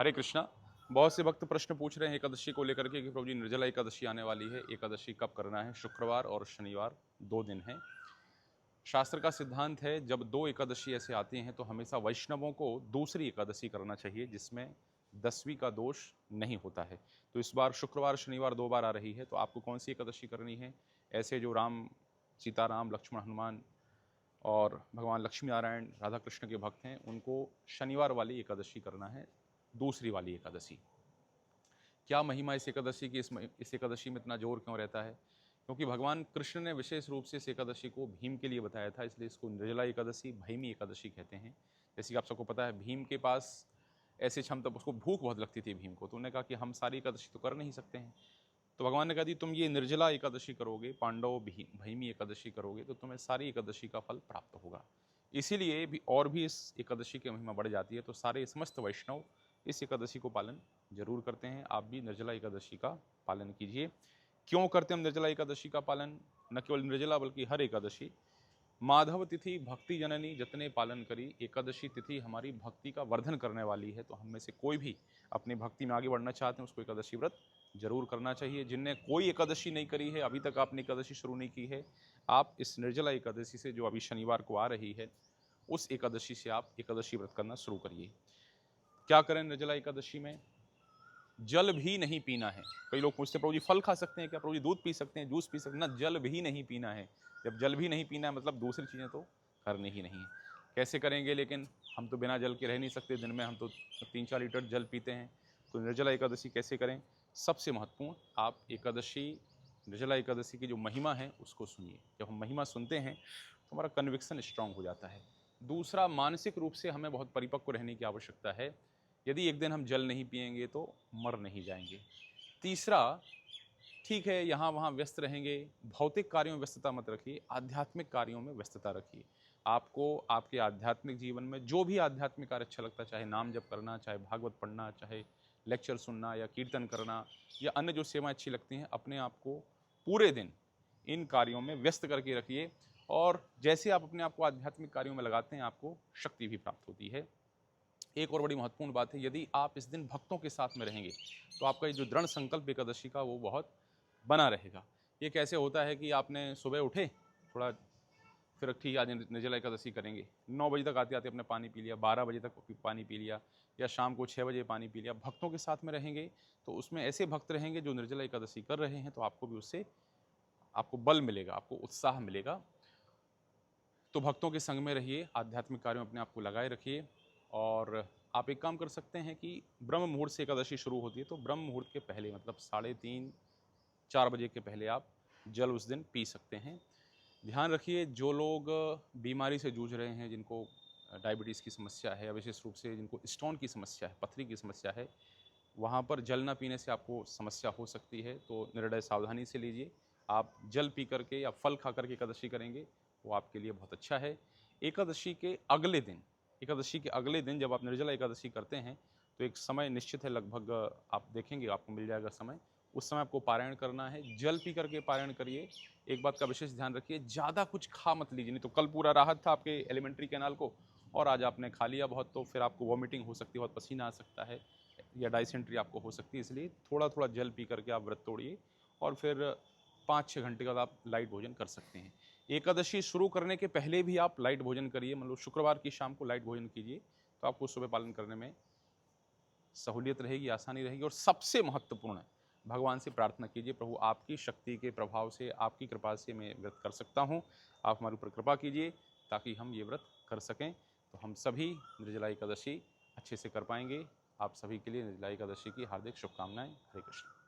हरे कृष्णा। बहुत से भक्त प्रश्न पूछ रहे हैं एकादशी को लेकर के कि प्रभु जी निर्जला एकादशी आने वाली है, एकादशी कब करना है। शुक्रवार और शनिवार 2 दिन हैं। शास्त्र का सिद्धांत है जब 2 एकादशी ऐसे आती हैं तो हमेशा वैष्णवों को दूसरी एकादशी करना चाहिए जिसमें 10वीं का दोष नहीं होता है। तो इस बार शुक्रवार शनिवार 2 बार आ रही है, तो आपको कौन सी एकादशी करनी है। ऐसे जो राम सीताराम लक्ष्मण हनुमान और भगवान लक्ष्मी नारायण राधा कृष्ण के भक्त हैं उनको शनिवार वाली एकादशी करना है, दूसरी वाली एकादशी। क्या महिमा इस एकादशी की, इस एकादशी में इतना जोर क्यों रहता है। क्योंकि भगवान कृष्ण ने विशेष रूप से इस एकादशी को भीम के लिए बताया था, इसलिए इसको निर्जला एकादशी भीमी एकादशी कहते हैं। जैसे कि आप सबको पता है भीम के पास ऐसी क्षमता, उसको भूख बहुत लगती थी भीम को, तो उन्होंने कहा कि हम सारी एकादशी तो कर नहीं सकते हैं। तो भगवान ने कहा दी तुम ये निर्जला एकादशी करोगे, पांडव भीमी एकादशी करोगे तो तुम्हें सारी एकादशी का फल प्राप्त होगा। इसीलिए भी और भी इस एकादशी की महिमा बढ़ जाती है। तो सारे समस्त वैष्णव इस एकादशी को पालन जरूर करते हैं। आप भी निर्जला एकादशी का पालन कीजिए। क्यों करते हैं हम निर्जला एकादशी का पालन। न केवल निर्जला बल्कि हर एकादशी। माधव तिथि भक्ति जननी जतने पालन करी। एकादशी तिथि हमारी भक्ति का वर्धन करने वाली है, तो हम में से कोई भी अपनी भक्ति में आगे बढ़ना चाहते हैं उसको एकादशी व्रत जरूर करना चाहिए। जिनने कोई एकादशी नहीं करी है, अभी तक आपने एकादशी शुरू नहीं की है, आप इस निर्जला एकादशी से जो अभी शनिवार को आ रही है उस एकादशी से आप एकादशी व्रत करना शुरू करिए। क्या करें निर्जला एकादशी में। जल भी नहीं पीना है। कई लोग पूछते हैं प्रभु जी फल खा सकते हैं क्या, प्रभु जी दूध पी सकते हैं, जूस पी सकते हैं ना। जल भी नहीं पीना है। जब जल भी नहीं पीना है मतलब दूसरी चीज़ें तो करनी ही नहीं है। कैसे करेंगे, लेकिन हम तो बिना जल के रह नहीं सकते। दिन में हम तो 3-4 लीटर जल पीते हैं। तो निर्जला एकादशी कैसे करें। सबसे महत्वपूर्ण, आप एकादशी निर्जला एकादशी की जो महिमा है उसको सुनिए। जब हम महिमा सुनते हैं तो हमारा कन्विक्शन स्ट्रांग हो जाता है। दूसरा, मानसिक रूप से हमें बहुत परिपक्व रहने की आवश्यकता है। यदि एक दिन हम जल नहीं पिएंगे तो मर नहीं जाएंगे। तीसरा, ठीक है यहाँ वहाँ व्यस्त रहेंगे, भौतिक कार्यों में व्यस्तता मत रखिए, आध्यात्मिक कार्यों में व्यस्तता रखिए। आपको आपके आध्यात्मिक जीवन में जो भी आध्यात्मिक कार्य अच्छा लगता है, चाहे नाम जप करना, चाहे भागवत पढ़ना, चाहे लेक्चर सुनना या कीर्तन करना या अन्य जो सेवाएं अच्छी लगती हैं, अपने आप को पूरे दिन इन कार्यों में व्यस्त करके रखिए। और जैसे आप अपने आप को आध्यात्मिक कार्यों में लगाते हैं आपको शक्ति भी प्राप्त होती है। एक और बड़ी महत्वपूर्ण बात है, यदि आप इस दिन भक्तों के साथ में रहेंगे तो आपका ये जो दृढ़ संकल्प एकादशी का वो बहुत बना रहेगा। ये कैसे होता है कि आपने सुबह उठे, थोड़ा फिर ठीक आज निर्जला एकादशी करेंगे, 9 बजे तक आते आते अपने पानी पी लिया, 12 बजे तक पानी पी लिया, या शाम को 6 बजे पानी पी लिया। भक्तों के साथ में रहेंगे तो उसमें ऐसे भक्त रहेंगे जो निर्जला एकादशी कर रहे हैं, तो आपको भी उससे आपको बल मिलेगा, आपको उत्साह मिलेगा। तो भक्तों के संग में रहिए, आध्यात्मिक कार्यों में अपने आप को लगाए रखिए। और आप एक काम कर सकते हैं कि ब्रह्म मुहूर्त से एकादशी शुरू होती है, तो ब्रह्म मुहूर्त के पहले मतलब 3:30-4 बजे के पहले आप जल उस दिन पी सकते हैं। ध्यान रखिए, जो लोग बीमारी से जूझ रहे हैं, जिनको डायबिटीज़ की समस्या है या विशेष रूप से जिनको स्टोन की समस्या है, पथरी की समस्या है, वहाँ पर जल ना पीने से आपको समस्या हो सकती है। तो निर्णय सावधानी से लीजिए। आप जल पी करके या फल खा करके एकादशी करेंगे वो आपके लिए बहुत अच्छा है। एकादशी के अगले दिन जब आप निर्जला एकादशी करते हैं तो एक समय निश्चित है, लगभग आप देखेंगे आपको मिल जाएगा समय। उस समय आपको पारायण करना है, जल पी करके पारायण करिए। एक बात का विशेष ध्यान रखिए, ज़्यादा कुछ खा मत लीजिए, नहीं तो कल पूरा राहत था आपके एलिमेंट्री कैनाल को और आज आपने खा लिया बहुत, तो फिर आपको वॉमिटिंग हो सकती है, बहुत पसीना आ सकता है या डाइसेंट्री आपको हो सकती है। इसलिए थोड़ा थोड़ा जल पी करके आप व्रत तोड़िए और फिर 5-6 घंटे के बाद आप लाइट भोजन कर सकते हैं। एकादशी शुरू करने के पहले भी आप लाइट भोजन करिए, मतलब शुक्रवार की शाम को लाइट भोजन कीजिए, तो आपको सुबह पालन करने में सहूलियत रहेगी, आसानी रहेगी। और सबसे महत्वपूर्ण, भगवान से प्रार्थना कीजिए, प्रभु आपकी शक्ति के प्रभाव से, आपकी कृपा से मैं व्रत कर सकता हूँ, आप हमारे ऊपर कृपा कीजिए ताकि हम ये व्रत कर सकें। तो हम सभी निर्जला एकादशी अच्छे से कर पाएंगे। आप सभी के लिए निर्जला एकादशी की हार्दिक शुभकामनाएं। हरे कृष्ण।